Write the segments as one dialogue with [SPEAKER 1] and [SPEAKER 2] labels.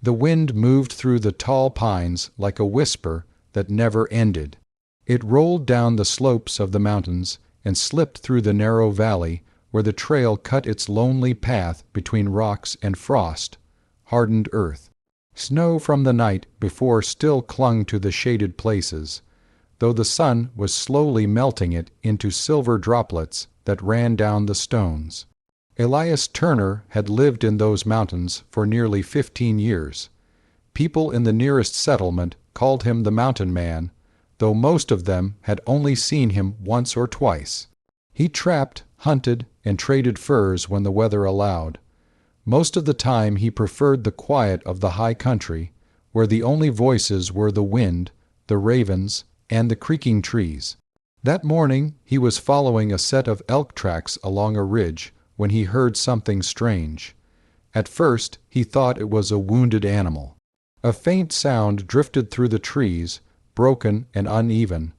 [SPEAKER 1] The wind moved through the tall pines like a whisper that never ended. It rolled down the slopes of the mountains and slipped through the narrow valley where the trail cut its lonely path between rocks and frost, hardened earth. Snow from the night before still clung to the shaded places, though the sun was slowly melting it into silver droplets that ran down the stones. Elias Turner had lived in those mountains for nearly 15 years. People in the nearest settlement called him the Mountain Man, though most of them had only seen him once or twice. He trapped, hunted, and traded furs when the weather allowed. Most of the time he preferred the quiet of the high country, where the only voices were the wind, the ravens, and the creaking trees. That morning he was following a set of elk tracks along a ridge when he heard something strange. At first he thought it was a wounded animal. A faint sound drifted through the trees, broken and uneven,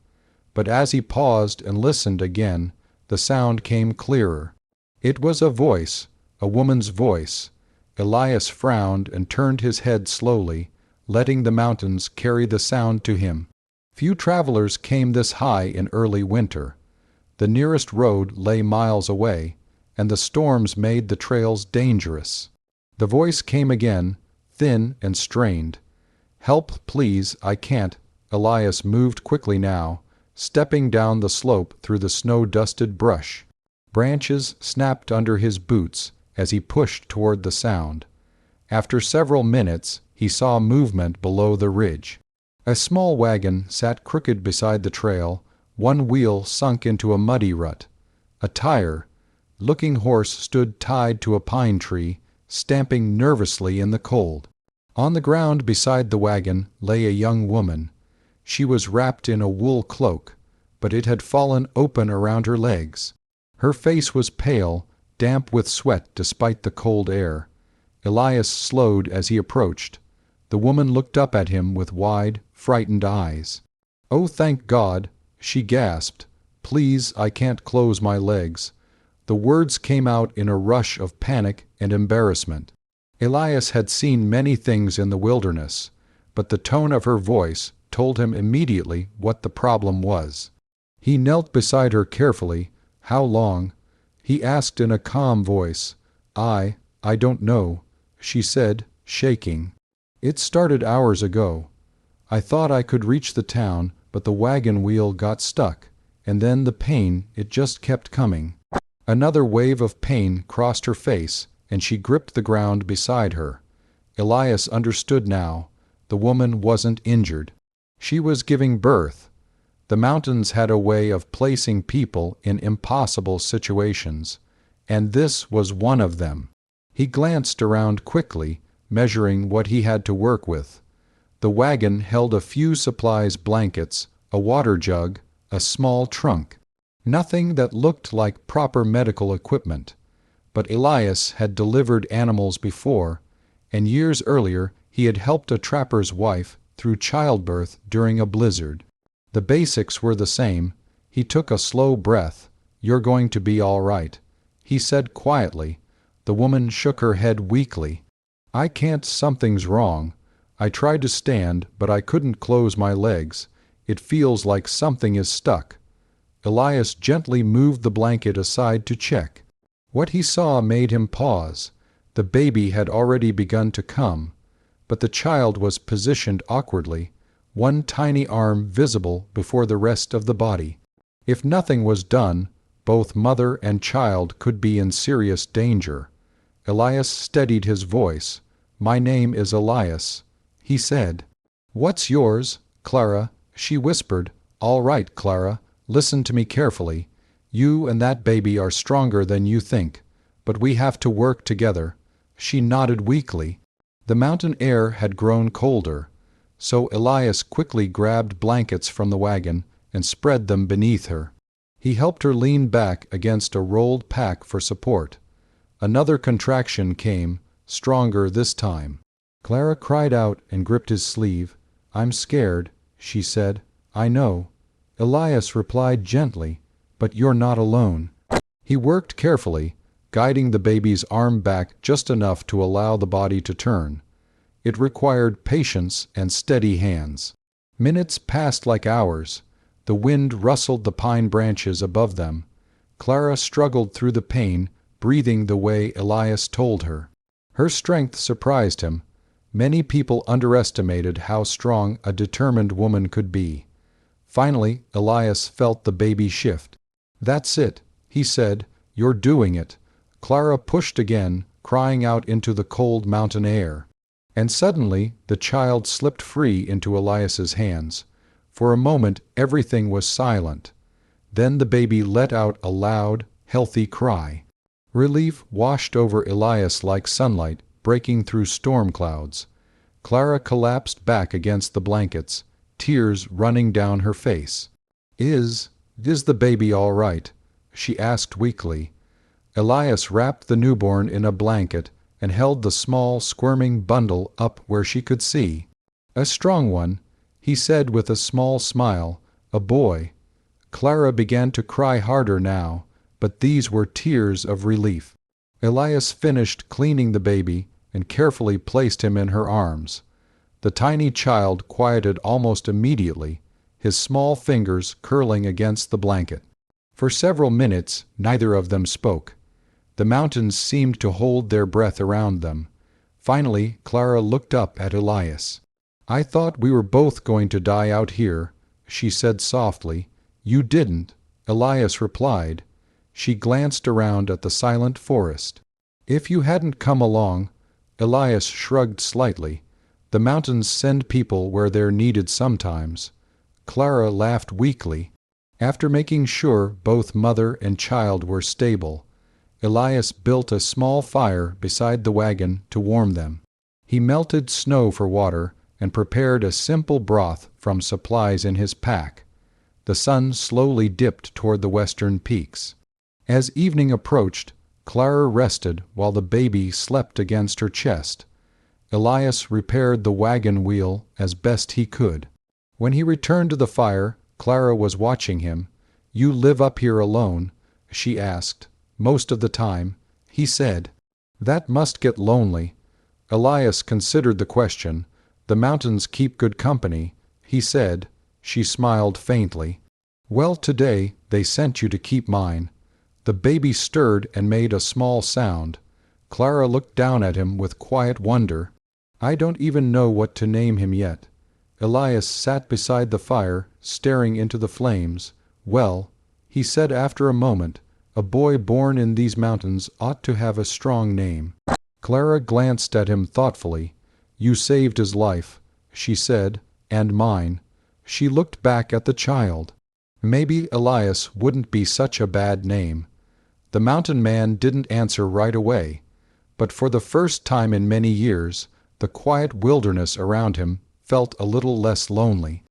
[SPEAKER 1] but as he paused and listened again, the sound came clearer. It was a voice, a woman's voice. Elias frowned and turned his head slowly, letting the mountains carry the sound to him. Few travelers came this high in early winter. The nearest road lay miles away, and the storms made the trails dangerous. The voice came again, thin and strained. "Help, please, I can't." Elias moved quickly now, stepping down the slope through the snow-dusted brush. Branches snapped under his boots as he pushed toward the sound. After several minutes, he saw movement below the ridge. A small wagon sat crooked beside the trail, one wheel sunk into a muddy rut. A tired-looking horse stood tied to a pine tree, stamping nervously in the cold. On the ground beside the wagon lay a young woman. She was wrapped in a wool cloak, but it had fallen open around her legs. Her face was pale, damp with sweat despite the cold air. Elias slowed as he approached. The woman looked up at him with wide, frightened eyes. "Oh, thank God," she gasped. "Please, I can't close my legs." The words came out in a rush of panic and embarrassment. Elias had seen many things in the wilderness, but the tone of her voice told him immediately what the problem was. He knelt beside her carefully. "How long?" he asked in a calm voice. I don't know," she said, shaking. "It started hours ago. I thought I could reach the town, but the wagon wheel got stuck, and then the pain, it just kept coming." Another wave of pain crossed her face, and she gripped the ground beside her. Elias understood now. The woman wasn't injured. She was giving birth. The mountains had a way of placing people in impossible situations, and this was one of them. He glanced around quickly, measuring what he had to work with. The wagon held a few supplies: blankets, a water jug, a small trunk. Nothing that looked like proper medical equipment. But Elias had delivered animals before, and years earlier he had helped a trapper's wife through childbirth during a blizzard. The basics were the same. He took a slow breath. "You're going to be all right," he said quietly. The woman shook her head weakly. "I can't. Something's wrong. I tried to stand, but I couldn't close my legs. It feels like something is stuck." Elias gently moved the blanket aside to check. What he saw made him pause. The baby had already begun to come, but the child was positioned awkwardly, one tiny arm visible before the rest of the body. If nothing was done, both mother and child could be in serious danger. Elias steadied his voice. "My name is Elias," he said. "What's yours, Clara?" she whispered. "All right, Clara. Listen to me carefully. You and that baby are stronger than you think, but we have to work together." She nodded weakly. The mountain air had grown colder, so Elias quickly grabbed blankets from the wagon and spread them beneath her. He helped her lean back against a rolled pack for support. Another contraction came, stronger this time. Clara cried out and gripped his sleeve. "I'm scared," she said. "I know." Elias replied gently, "But you're not alone." He worked carefully, guiding the baby's arm back just enough to allow the body to turn. It required patience and steady hands. Minutes passed like hours. The wind rustled the pine branches above them. Clara struggled through the pain, breathing the way Elias told her. Her strength surprised him. Many people underestimated how strong a determined woman could be. Finally, Elias felt the baby shift. "That's it," he said. "You're doing it." Clara pushed again, crying out into the cold mountain air. And suddenly the child slipped free into Elias's hands. For a moment everything was silent. Then the baby let out a loud, healthy cry. Relief washed over Elias like sunlight breaking through storm clouds. Clara collapsed back against the blankets, tears running down her face. Is the baby all right?" she asked weakly. Elias wrapped the newborn in a blanket and held the small, squirming bundle up where she could see. "A strong one," he said with a small smile. "A boy." Clara began to cry harder now, but these were tears of relief. Elias finished cleaning the baby and carefully placed him in her arms. The tiny child quieted almost immediately, his small fingers curling against the blanket. For several minutes neither of them spoke. The mountains seemed to hold their breath around them. Finally Clara looked up at Elias. "I thought we were both going to die out here," she said softly. "You didn't," Elias replied. She glanced around at the silent forest. "If you hadn't come along," Elias shrugged slightly. "The mountains send people where they're needed sometimes." Clara laughed weakly. After making sure both mother and child were stable, Elias built a small fire beside the wagon to warm them. He melted snow for water and prepared a simple broth from supplies in his pack. The sun slowly dipped toward the western peaks. As evening approached, Clara rested while the baby slept against her chest. Elias repaired the wagon wheel as best he could. When he returned to the fire, Clara was watching him. "You live up here alone?" she asked. "Most of the time," he said. "That must get lonely." Elias considered the question. "The mountains keep good company," he said. She smiled faintly. "Well, today they sent you to keep mine." The baby stirred and made a small sound. Clara looked down at him with quiet wonder. "I don't even know what to name him yet." Elias sat beside the fire, staring into the flames. "Well," he said after a moment, "a boy born in these mountains ought to have a strong name." Clara glanced at him thoughtfully. "You saved his life," she said, "and mine." She looked back at the child. Maybe Elias wouldn't be such a bad name. The mountain man didn't answer right away, but for the first time in many years, the quiet wilderness around him felt a little less lonely.